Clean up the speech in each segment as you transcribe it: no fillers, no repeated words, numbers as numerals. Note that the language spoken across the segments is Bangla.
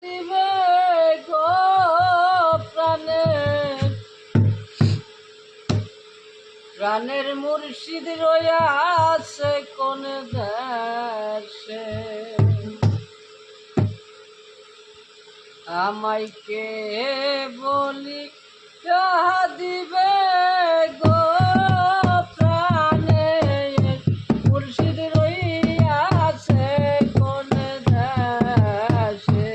দিবে গো প্রাণে প্রাণের মুর্শিদ রইয়া আছে কোন দেশে আমায় কে বলি কাহা দিবে গো প্রাণে মুর্শিদ রইয়া আছে কোন দেশে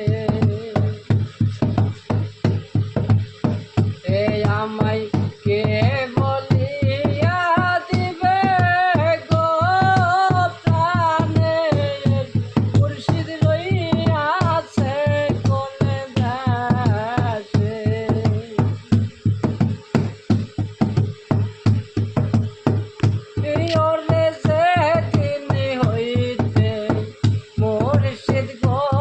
আমায় কে বলিয়া দিবে গো প্রাণে মুর্শিদ রইয়া আছে কোন দেশে ওরে সেদিন হইতে মুর্শিদ গো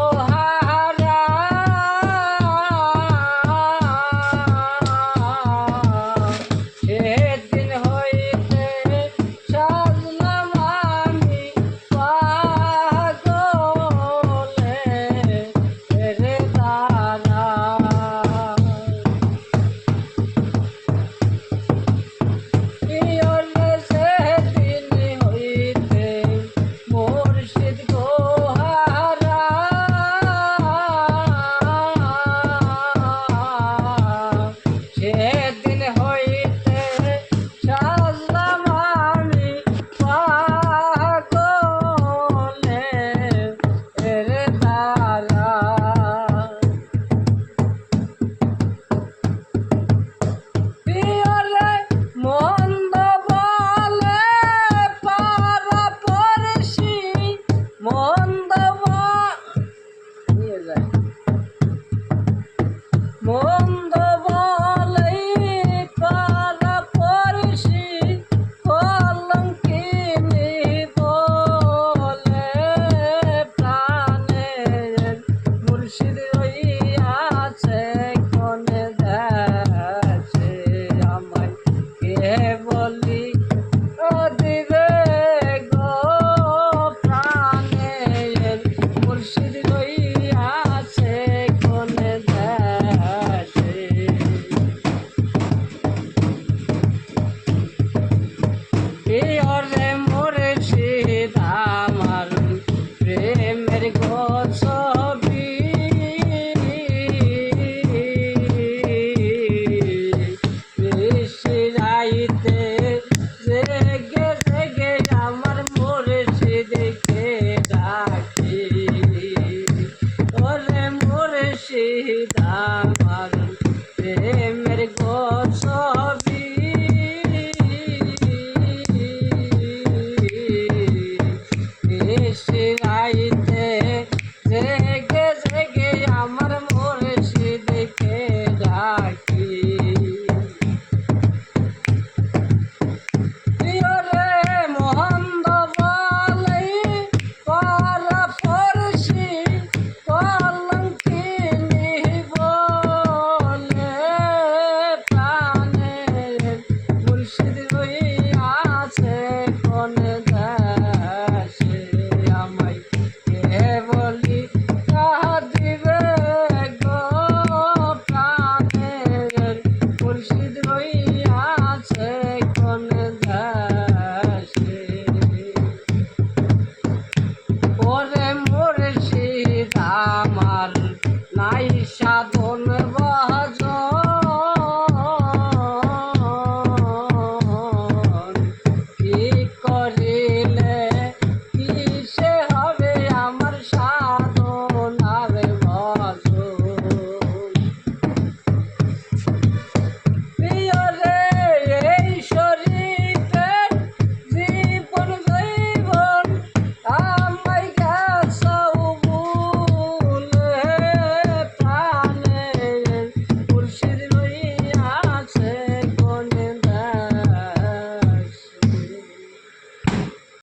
মন্দ বলেই পারা পড়শি কলঙ্কিনী বলে প্রাণের মুর্শিদ রইয়াছে কোন দেশে আমায় কে বলি দিবে গো প্রাণের মুর্শিদ রইয়াছে কোন মুর্শিদ আমার প্রেমের ছবি রাইতে জেগে জেগে আমার মুর্শিদকে ডাকি ওরে মুর্শিদ আমার প্রেমের ছবি রাইতে জেগে জেগে আমার মুর্শিদকে ডাকি রে মহন্দ বলে পারা পড়শি কলঙ্কিনী বলে প্রাণের মুর্শিদ রইয়াছে কোন দেশে আমায় কে বলি কাহা দিবে গো প্রাণের মুর্শিদ রইয়াছে কোন দেশে ওরে মুর্শিদ আমার নাই সাধন